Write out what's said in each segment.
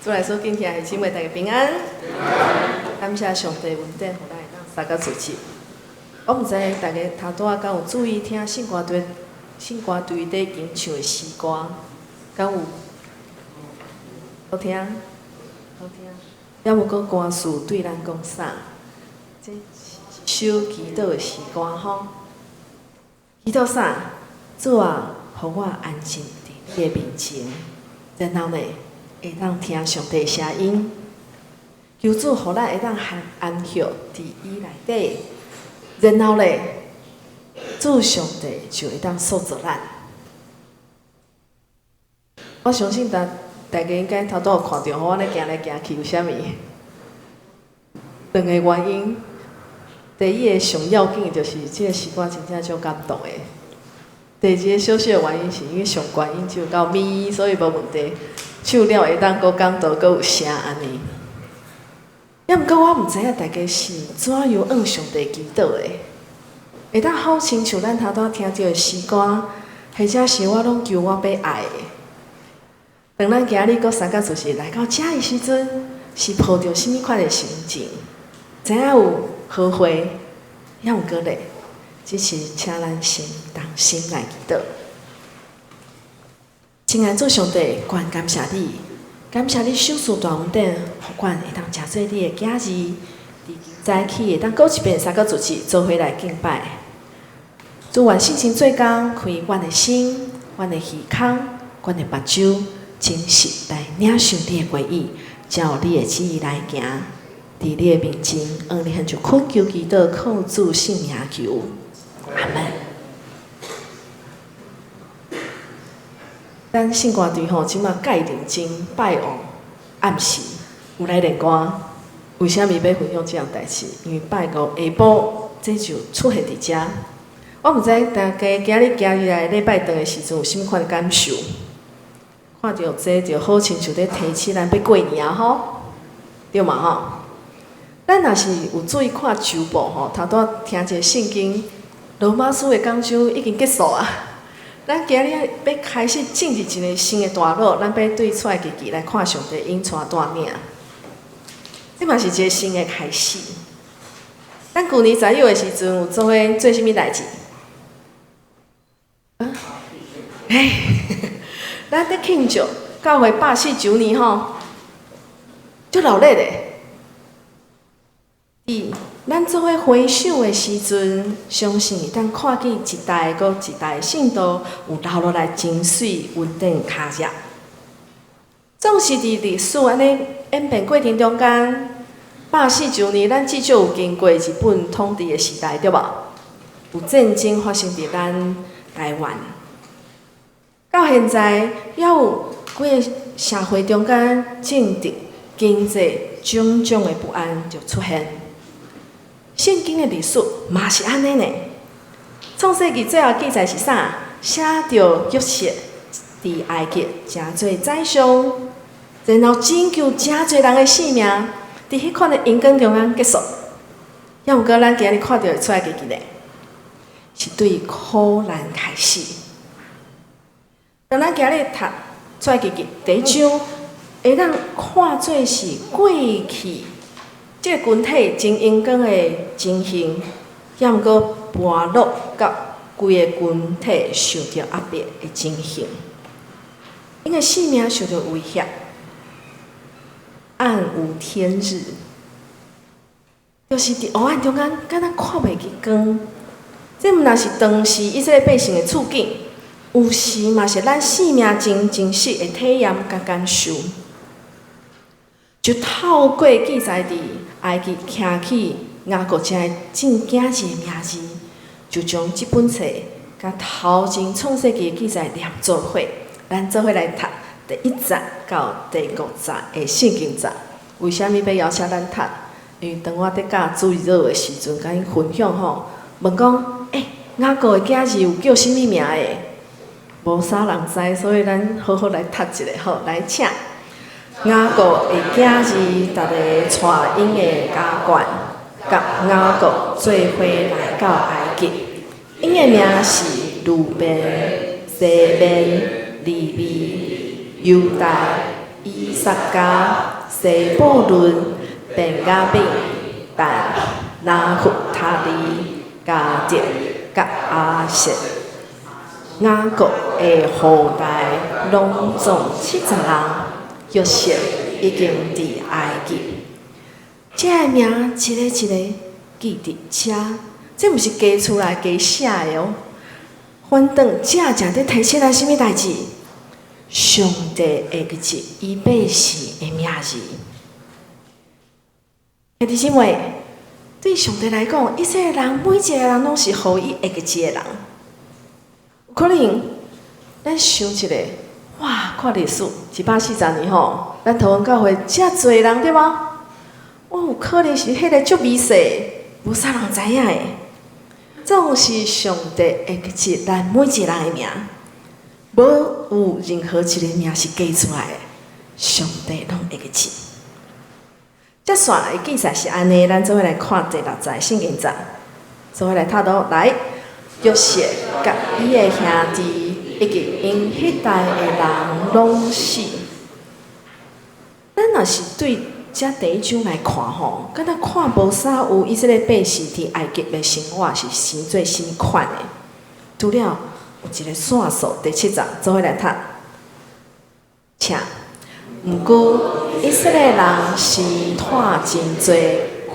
主来所敬爱的姊妹，大家平安。感谢上帝恩典，互咱会当三个主持。我毋知大家头拄仔敢有注意听信歌队在吟唱的诗歌，敢有好听？好听。也无过歌词对咱讲啥？这是一首祈祷的诗歌吼。祈祷啥？主啊，互我安静伫你的面前，然后呢，会当听上帝的声音。求主，互咱会当安息伫伊内底，然后呢，主上帝就会当塑造咱。我相信大家应该头拄有看到我咧行来行去有啥物？两个原因。第一个上要紧的就是这个诗歌真正足感动的。第二个小小的原因是因为上关音就到咪，所以无问题。唱了会当搁感动，搁有声安尼。也毋过我毋知影大家是怎样向上帝祈祷的，会当好亲像咱头拄听到的诗歌，或者是我拢求我要爱的。当咱今日搁三个就是来到遮的时阵，是抱着什么款的心情？知影有好会，也毋过咧，只是请咱先动心来祈祷。亲爱主上帝，愿感谢你，感谢你手赐大恩典，互阮会当食做你的囝儿，伫今早起会当过一遍三个主持，做伙来敬拜。主愿信心做工，开阮的心、阮的耳孔、阮的目睭，真实来领受你的话语，照你的旨意来行。伫你的面前，你很就恳求祈祷，靠主圣名求，阿门。咱信歌队吼，即马介认真拜王暗时有来练歌，为虾米要分享这样代志？因为拜五下晡这就出现伫遮。我毋知大家今日来礼拜堂的时阵有甚物款的感受？看到这就好亲像咧提起咱要过年啊吼，对嘛吼？咱若是有注意看周报吼，头拄听一个圣经，罗马书的讲章已经结束啊。咱今日要开始进入一个新的段落，咱要对出来日来看上帝引带带领。这嘛是一个新的开始。咱旧年10月的时阵有做什么代志？咱咧庆祝教会140周年吼，足热烈的。咱做伙回想的时阵，相信会当看见一代搁一代的信徒有留落来真水稳定脚热。总是伫历史安尼演变过程中间，140周年，咱至少有经过日本统治的时代，对无？有战争发生伫咱台湾，到现在也有几个社会中间政治、经济种种的不安就出现。圣经的历史嘛是安尼呢。创世纪最后记载是啥？写着约瑟伫埃及真侪宰相，然后拯救真侪人的性命，伫迄款的阴光中间结束。要毋过咱今日看到出来日记呢，是对苦难开始。当咱今日读出来日记第一章，会当看做是过去。这个群体真阳光的情形，也毋过败落到规个群体受到压迫的情形，因为性命受到威胁，暗无天日，就是伫黑暗中间，敢若看袂见光。这毋若是当时以色列百姓的处境，有时嘛是咱生命真实的体验甲感受。就透过记载伫埃及兴起雅各遮的正囝子的名字，就将这本册甲头前创世纪的记载连做伙，咱做伙来读第1节到第5节的圣经节。为虾米要邀请咱读？因为当我伫教主日的时阵，甲因分享吼，问讲，雅各的囝子有叫什么名的？无啥人知，所以咱好好来读一下，好来请。雅各的囝子，逐个带因的家眷，甲雅各做伙来到埃及。因的名是路边、西边、利未、犹大、以撒加、西布伦、便雅悯、但、拿弗他利、加德、甲阿舍、雅各的后代，拢总70人。约瑟已经伫埃及，这个名一个一个记伫遮，这毋是加出来加写的哦。反正正正伫提醒咱什么代志？上帝会个字，伊百姓的名字。兄弟姊妹，对上帝来讲，一切人每一个人拢是互伊会个字的人。有可能咱想一下，哇，看历史140年吼，咱台湾教会遮侪人对吗？我有可能是迄个足微细，无啥人知影的。总是上帝会个字，咱每一个人的名。无有任何一个名是加出来的，上帝拢会个字。接下来记载是安尼，咱做伙来看第6节圣经节，做伙来读到来，约瑟甲伊的兄弟，以及因迄代的人拢死。咱若是对这第一章来看吼，敢若看无啥有以色列百姓伫埃及的生活是生做什么款的，除了。有一个线索，第7节，做伙来读。请，毋过以色列人生态真多，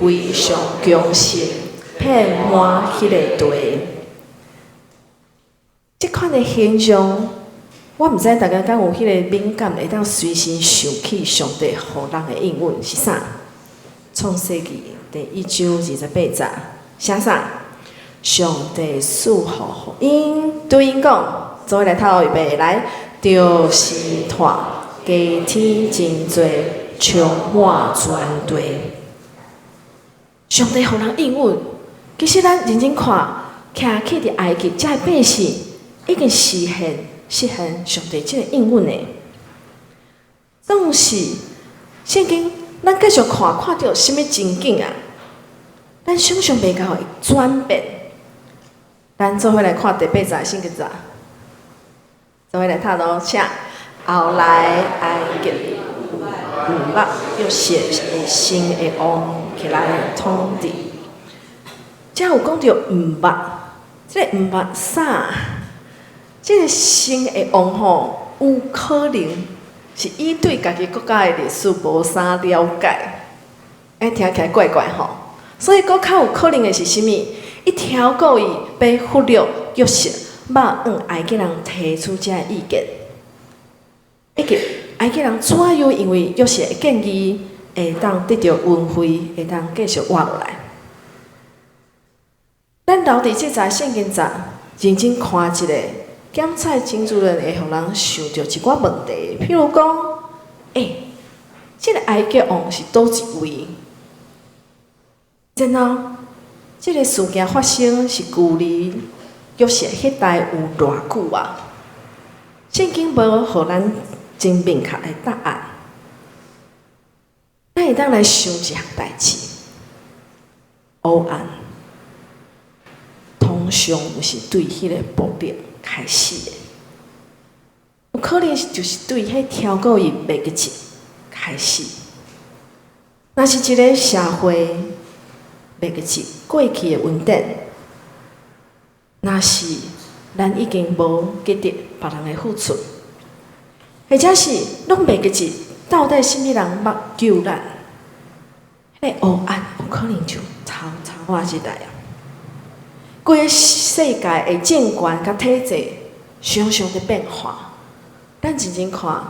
非常强盛，遍满迄个地。即款的形象，我毋知大家敢有迄个敏感，会当随时想起上帝互人的应允是啥？创世纪第1章28节，写啥？上帝赐福因，对因讲，做伙来读预备来，就是托加天真多，充满全地。上帝互人应允，其实咱认真看，徛起伫埃及遮个百姓，已经实现上帝即个应允的。总是圣经，咱继续看到什么情景啊？咱想象袂到的转变。咱做伙来看第8节圣经节，做伙来读咯，请后来埃及毋捌约瑟的心会王起来统治。遮有讲到毋捌，即个毋捌啥？即个心会王吼，有可能是伊对家己国家的历史无啥了解，听起来怪怪吼。所以佫较有可能的是啥物？伊超过伊被忽略约瑟，捌埃及人提出这意见，以及埃及人怎样因为约瑟的建议会当得到恩惠，会当继续活落来。咱留伫即节圣经节，认真看一下，检测真主任会互人想到一寡问题，譬如讲，即个埃及王是倒一位？然后，这个事件发生是距离约瑟迄代有偌久啊？圣经无互咱真明确的答案。咱会当来想一项代志：黑暗通常是对迄个暴力开始的，有可能就是对迄超过伊袂个字开始。若是一个社会，袂个字过去的稳定，若是咱已经无记得别人的付出，或者是拢袂个字，到底什么人捌救咱？迄个黑暗有可能就草啊一代啊！规个世界的政权甲体制常常在变化，咱认真看，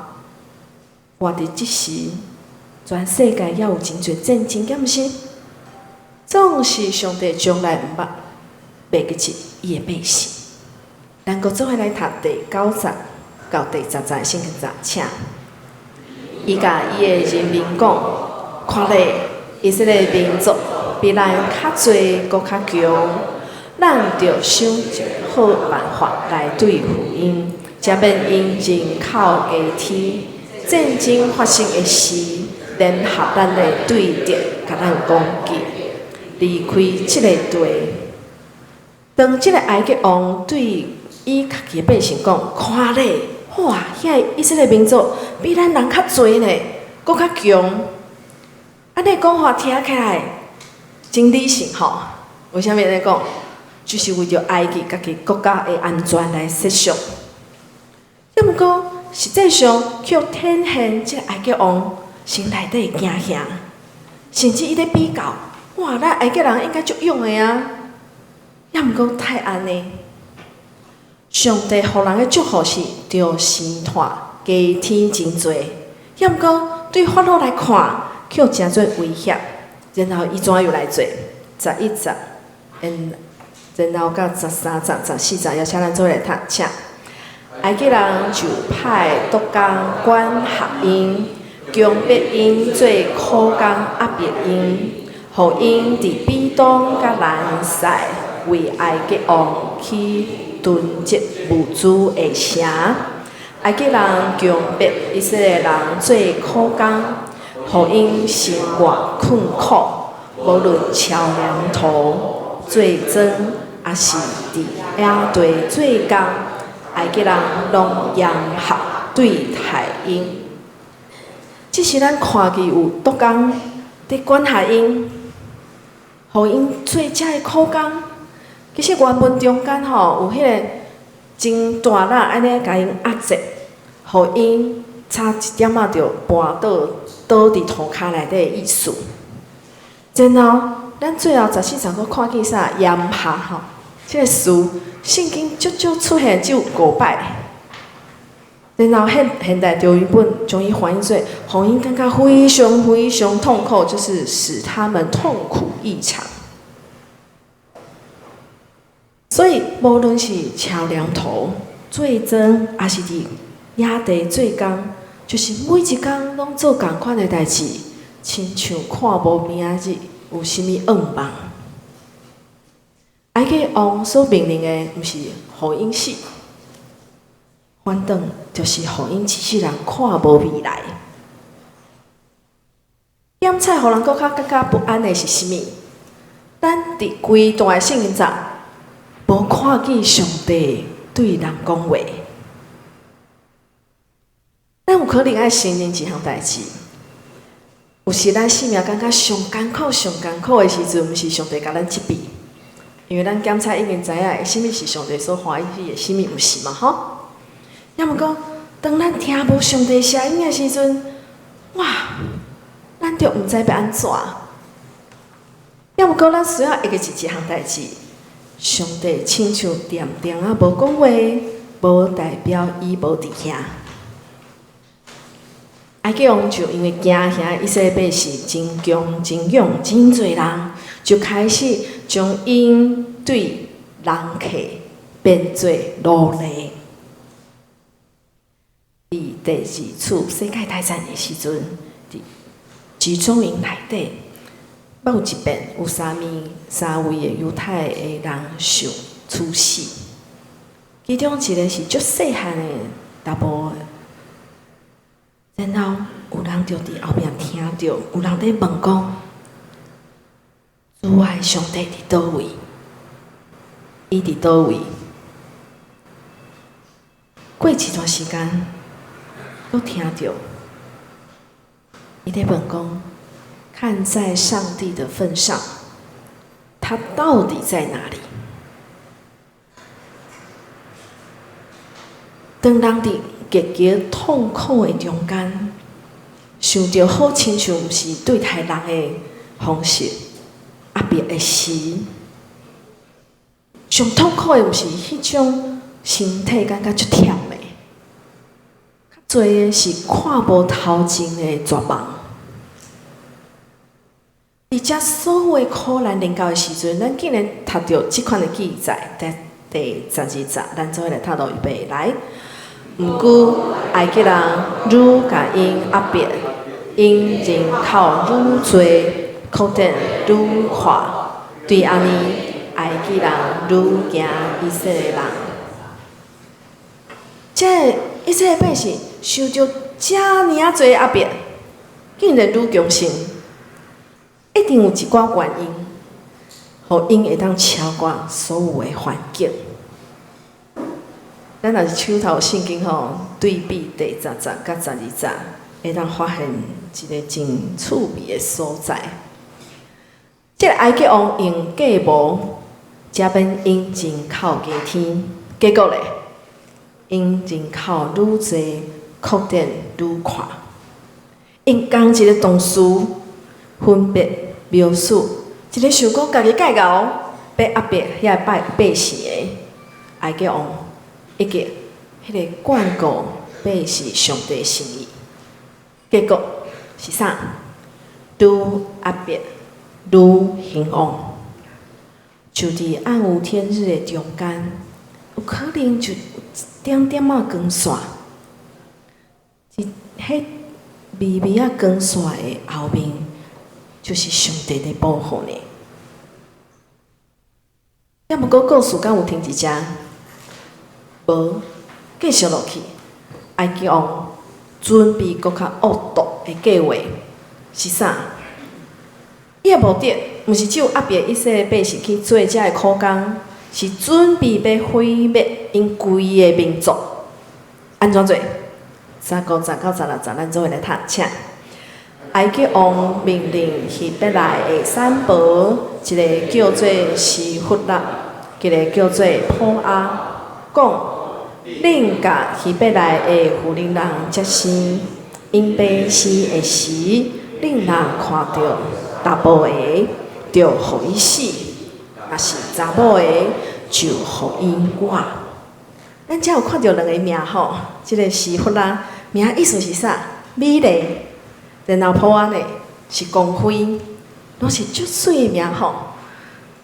活伫即时，全世界也有真侪战争，敢毋是？总是上帝将来毋捌袂个字伊的百姓。咱阁做伙来读第9节到第10节圣经节，请。伊甲伊的人民讲：看咧，以色列民族比咱较侪，阁较强。咱着想一个好办法来对付因，才免因人口加天。战争发生的时，联合咱的对敌，甲咱攻击。离开即个地，当即个埃及王对伊家己的百姓讲：看咧，哇，遐以色列民族比咱人较侪呢，搁较强。安尼讲话听起来真理性吼。为虾米安尼讲？就是为着埃及家己国家的安全来设想。要毋过实际上却天现即个埃及王心内底惊吓，甚至伊咧比较，哇，咱埃及人应该足勇的啊！要毋过太安尼。上帝互人的祝福是着生炭加天真多，要毋过对法老来看，却诚做威胁。然后伊怎样来做？11节，然后到13节、14节，邀请咱做来读，请。埃及人就派督工管合因，将别因做苦工压迫因，互因伫比东甲兰塞为埃及王去囤积物资的城。埃及人将别以色列人做苦工，互因生活困苦，无论超量土、做针，也是伫野地做工。埃及人拢严合对待因，只是咱看见有督工伫管辖因，互因做遮个苦工。其实原文中间吼有迄个真大力安尼甲因压制，互因差一点仔就绊倒伫涂骹内底的意思。然后咱最后14章搁看见啥严合吼，即个词。圣经足足出现只有5摆，然后现代中译本将伊翻译做，互因感觉非常非常痛苦，就是使他们痛苦异常。所以无论是超量头、做针，还是伫野地做工，就是每一工拢做共款的代志，亲像看无明仔日有啥物噩梦。埃及王所命令的，毋是互因死，反倒就是互因一世人看无未来。点菜互人搁较感觉不安的是啥物？咱伫规段圣经中，无看见上帝对人讲话。咱有可能爱承认一项代志，有时咱生命感觉上艰苦的时阵，毋是上帝甲咱责备。因为咱检查已经知影，啥物是上帝所欢喜的，啥物毋是嘛吼？要毋过，当咱听无上帝声音的时阵，哇，咱就毋知要安怎。要毋过，咱需要会记一项代志：上帝亲像点点啊无讲话，无代表伊无伫遐。埃及王就因为惊吓以色列百姓真强、真勇、真侪人，就开始将因对人客变做奴隶。伫第二次世界大战的时阵，伫集中营内底，某一边有3位的犹太的人受处死，其中一个是足细汉的查甫。然后有人就伫后面听到有人在问讲：“主爱上帝伫倒位？伊伫倒位？”过一段时间，都听到伊在问讲：“看在上帝的份上，他到底在哪里？”当人伫极其痛苦的中间，想着好亲像毋是对待人的方式压迫的时，上痛苦的毋是迄种身体感觉足忝的，较侪的是看无头前的绝望。伫遮所有的苦难临到的时阵，咱竟然读到即款的记载，在第12节，咱做来读到预备来。毋过，埃及人愈甲因压迫，因人口愈多，可能愈快。对安尼，埃及人愈惊以色列人。这以色列百姓受着遮尔啊侪压迫，竟然愈强盛，一定有一寡原因，互因会当超越所有的环境。咱若是手头圣经吼，对比第10节甲12节，会当发现一个真趣味的所在。即个埃及王用计谋，才免引人靠加天，结果咧，因人口愈侪，扩展愈快。因讲一个同事分别描述一个想讲家己介贤，要压迫遐百姓的埃及王，以及迄个眷顾百姓上帝心意。结果是啥？愈压迫愈兴旺。就伫暗无天日的中间，有可能就有一点点仔光线，迄微微仔光线的后面，就是上帝的保护呢。要毋过故事敢有停一只？无，继续落去。埃及王准备搁较恶毒的计划是啥？伊的目的，毋是只有压迫以色列百姓去做遮的苦工，是准备要毁灭因规个民族。安怎做？19、19、16，咱做伙来读，请。埃及王命令希伯来的三伯，一个叫做西弗拉，一个叫做普阿，讲恁甲希伯来的妇人人接生，因爸死的时，恁若看到查甫的，就互伊死；若是查某的，就互伊活。咱遮有看到2个名吼，即个西弗拉名意思是啥？美丽。然后普安呢是光辉，拢是足水的名吼。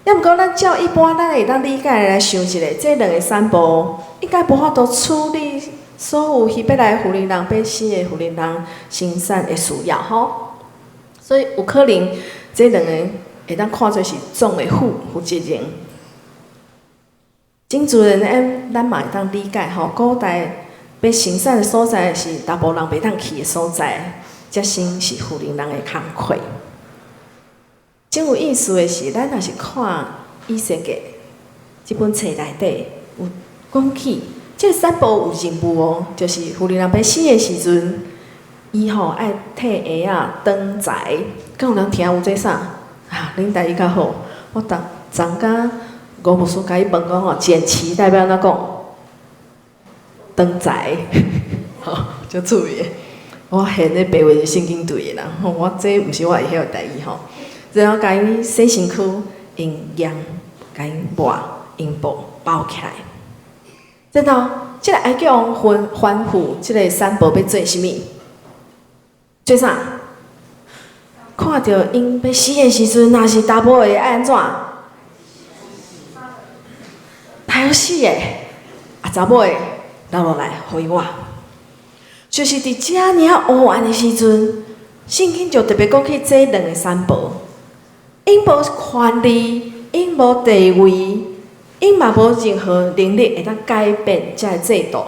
要毋过咱照一般咱会当理解来想一下，这2个产婆应该无法度处理所有希伯来妇人人被死的妇人人生产的需要吼。所以有可能这2个会当看做是总的负责人。真自然咱嘛会当理解吼，古代被生产的所在是大部分人袂当去的所在。接生是妇人人的工课。真有意思的是，咱若是看《以西结》这本册内底有讲起，这个产婆有任务哦，就是妇人人要死的时阵，伊吼爱替鞋仔当财。敢有人听有这啥？啊，恁台语较好。我昨甲吴牧师甲伊问讲吼，剪旗代表哪讲？当财，吼，就注意。我现咧白话是圣经对的啦，我这毋是我会晓的台语吼。然后甲伊洗身躯，用盐甲伊抹，用布包起来。然后，即个埃及王吩咐即个产婆要做啥物？做啥？看到因要死的时阵，若是查甫的爱安怎？他要死的，查某的留落来互伊活。就是伫遮尔黑暗的时阵，圣经就特别讲起这2个产婆，因无权利，因无地位，因嘛无任何能力会当改变遮个制度。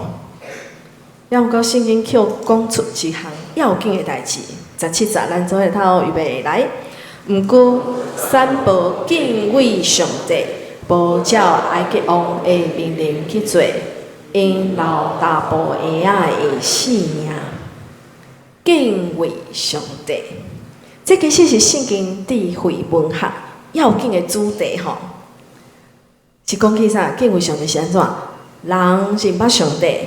要毋过圣经却讲出一项要紧的代志，17节咱做伙头预备来。毋过产婆敬畏上帝，无照埃及王的命令去做。因留查甫鞋仔的性命，敬畏上帝。这其实是圣经智慧文学要紧的主题吼，是讲起啥？敬畏上帝是安怎？人认捌上帝，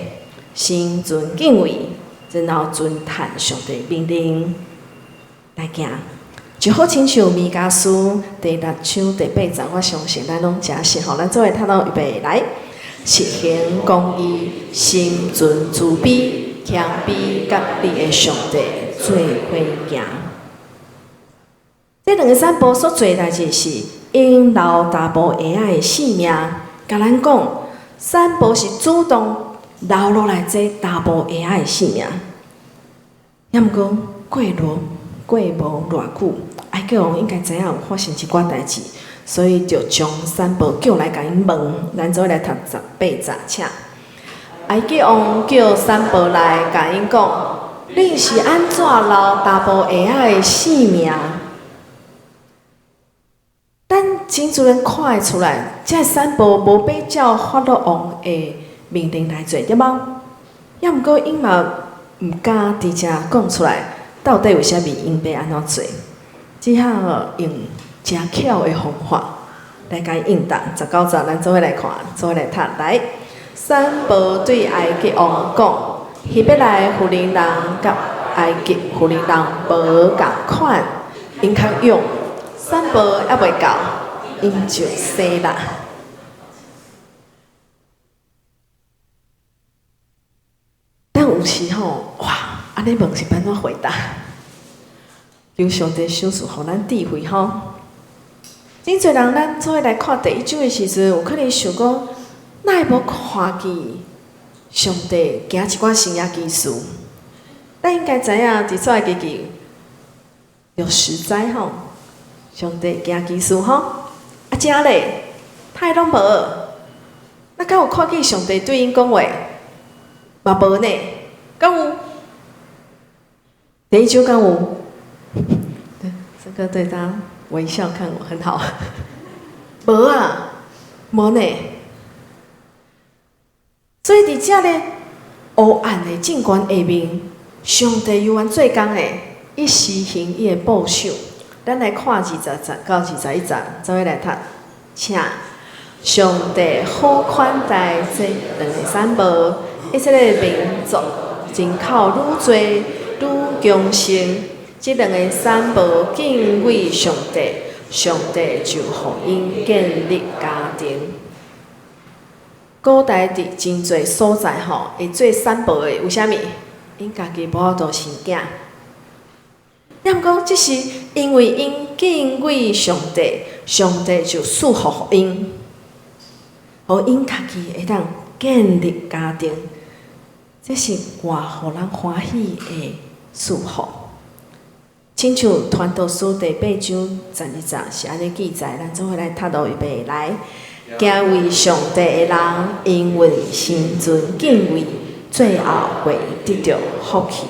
心存敬畏，然后遵探上帝命令来行，就好亲像弥迦书第6章第8节，我相信咱拢诚实吼。咱做伙读到预备来。实行公义，心存慈悲，谦卑甲你的上帝做伙行。这2个产婆所做的代志是因留查甫鞋仔的性命，甲咱讲，产婆是主动留落来这查甫鞋仔的性命。要毋过过无偌久，埃及王应该知影有发生一寡代志。所以就将产婆叫来，甲因问，咱做来读18节，请。埃及王叫产婆来，甲因讲：恁是安怎留查甫鞋仔的性命？咱真自然看会出来，这产婆无比照法老王的命令来做，对无？也毋过因嘛毋敢直接讲出来，到底为虾米因要安怎做？只好用诚巧的方法来甲伊应答。19则咱做伙来看，做伙来读来。三宝对埃及王讲：希伯来妇人甲埃及妇人无共款，因较勇。三宝还袂到，因就死啦。但有时吼，哇，安尼问是安怎回答？求上帝赏赐互咱智慧吼。真侪人咱做伙来看第一章的时阵，有可能想讲，哪会无看见上帝行一寡新约奇事？咱应该知影，伫出来记记有实在吼，上帝行奇事吼，啊，正咧，太拢无。那敢有看见上帝对因讲话？嘛无呢，敢有？第一章敢有？对，这个对他微笑看我很好。无啊，无呢。所以伫遮咧黑暗的政权下面，上帝犹原做工的，伊实行伊的报酬。咱来看20到21节，做伙来读，请上帝好款待这两个产物，以色列民族人口愈多愈强盛，这两个产物敬畏上帝，上帝就互因建立家庭。古代伫真侪所在吼，会做产物的，为虾米？因家己无法度生囝。也毋过，即是因为因敬畏上帝，上帝就赐福互因，互因家己会当建立家庭。这是偌互人欢喜的赐福。亲像《传道书》第8章12节是安尼记载，咱做伙来读到预备来。敬畏上帝的人，因为心存敬畏，最后会得到福气。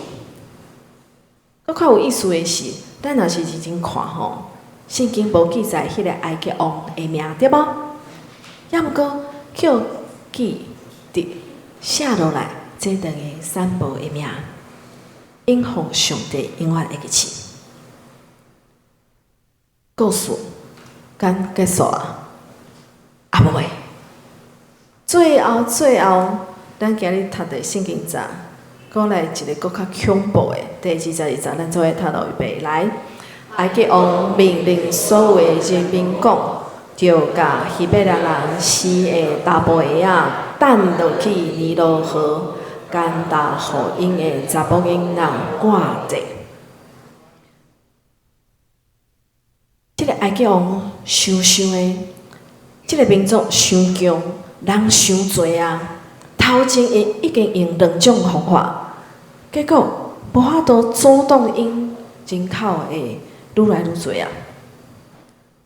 搁较有意思的是，咱若是认真看吼，圣经无记载迄个埃及王的名，对无？也毋过叫记伫写落来，这两个产物的名，应付上帝永远会记起。故事刚结束啊！啊无诶，最后，咱今日读的圣经章，搁来一个搁较恐怖的第22章，咱做伙读到预备来。埃及王命令所有的人民讲，着甲希伯来人死的查甫鞋仔等落去尼罗河，干焦互因的查某囡仔挂地。这个埃及王想的。这个民族伤强，人伤侪啊！头前因已经用2种方法，结果无法度阻挡因人口会愈来愈侪啊！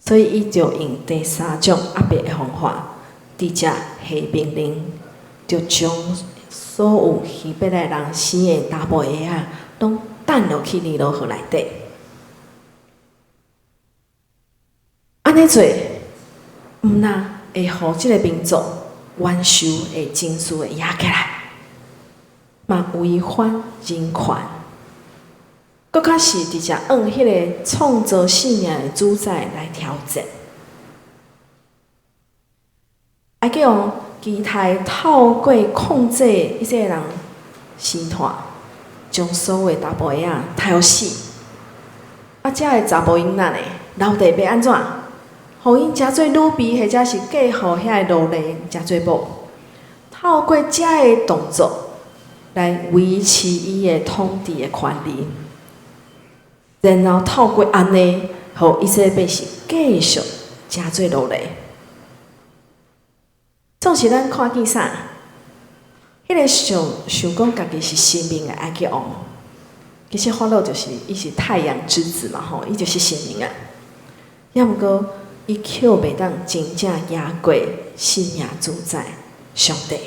所以伊就用第3种压迫的方法，直接下命令，就将所有希伯来人死的查甫鞋仔，拢弹落去尼罗河内底。安尼做。毋但会互即个民族冤仇的情绪会压起来，嘛违反人权，搁较是直接用迄个创造性命的主宰来挑战。埃及王期待透过控制以色列人生团，将所有查甫鞋仔杀死。啊，遮个查甫囡仔呢，留地要安怎？互因诚做女婢，或者是嫁互遐个奴隶诚做某，透过遮个动作来维持伊个统治的权利，然后透过安尼，互以色列百姓继续诚做奴隶。总是咱看见啥？迄个想讲家己是神明的埃及王，其实法老就是伊是太阳之子嘛吼，伊就是神明啊。也毋过。伊却袂当真正压过生命主宰上帝。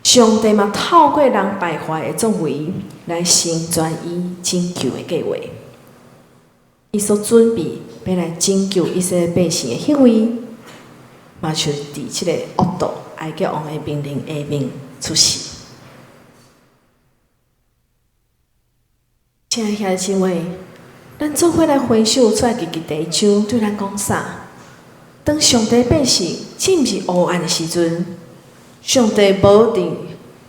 上帝嘛透过人败坏的作为来成全伊拯救的计划。伊所准备要来拯救以色列百姓的行为，嘛就伫即个恶道埃及王的命令下面出世。亲爱的姊妹，咱做伙来回首出埃及记第1章对咱讲啥？当上帝百姓进入黑暗的时阵，上帝无伫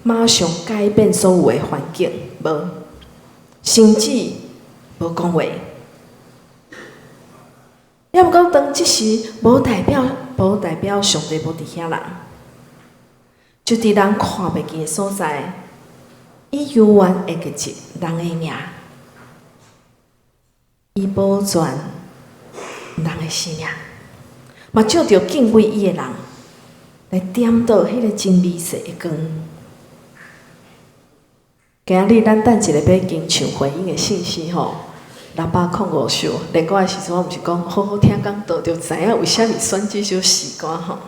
马上改变所有的环境，无，甚至无讲话。也毋过，当即时无代表上帝无伫遐人，就伫人看袂见的所在，以幽怨会记一人的名，以保全人的生命，嘛借着敬畏伊的人来点倒迄个真美色的光。今日咱等一个要经唱回应的信息吼，605首练歌的时阵，我毋是讲好好听讲道，就知影为虾米选即首诗歌吼。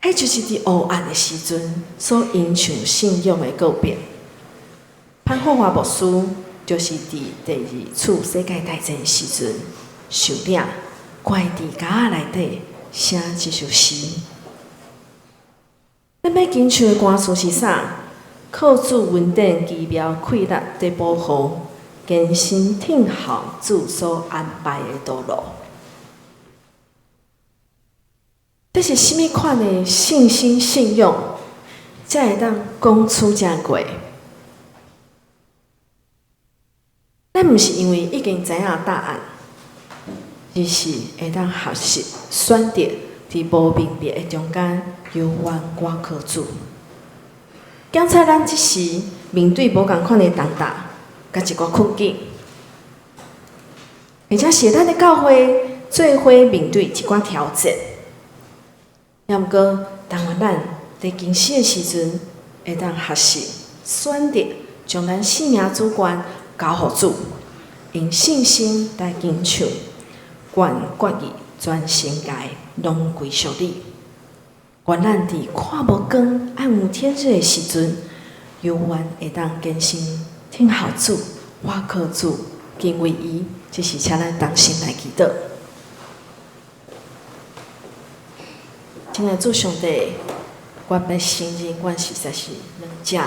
迄就是伫黑暗的时阵所吟唱信仰的告别。潘霍华牧师就是伫第2次世界大战的时阵，受领关伫家内底写即首诗。咱要经唱的歌词是啥？靠主稳定奇妙溃力的保护，坚信听候主所安排的道路。这是甚物款的信心信仰，才会当讲出正过？咱毋是因为已经知影答案，而是会当学习选择伫无明白的中间，由冤挂靠主。检测咱即时面对无共款的重担，甲一寡困境，而且是咱的教会做伙面对一寡挑战。也毋过，但愿咱伫经世的时阵，会当学习选择将咱生命主权交互主，用信心来经唱，愿决意全心界拢归属你。愿咱伫看无光、暗无天日的时阵，永远会当坚信听候主、倚靠主、敬畏伊，这是请咱同心来祈祷。亲爱的主上帝，阮要承认，阮实在是软者。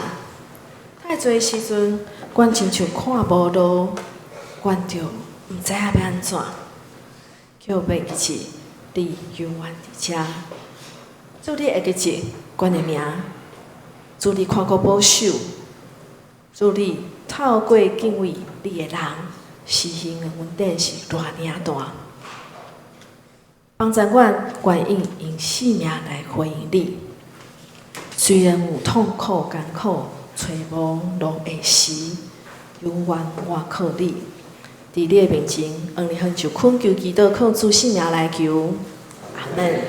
太侪的时阵，阮亲像看无路，阮就毋知影要安怎，叫要记起你永远伫遮。主，你会记一阮的名，主，你看顾保守，主，你透过敬畏你的人，施行的恩典是偌尔大。帮助阮愿意用性命来回应你，虽然有痛苦艰苦、找无路的时，永远倚靠你。伫你的面前，恩你恳求恳求祈祷，靠主性命来求，阿门。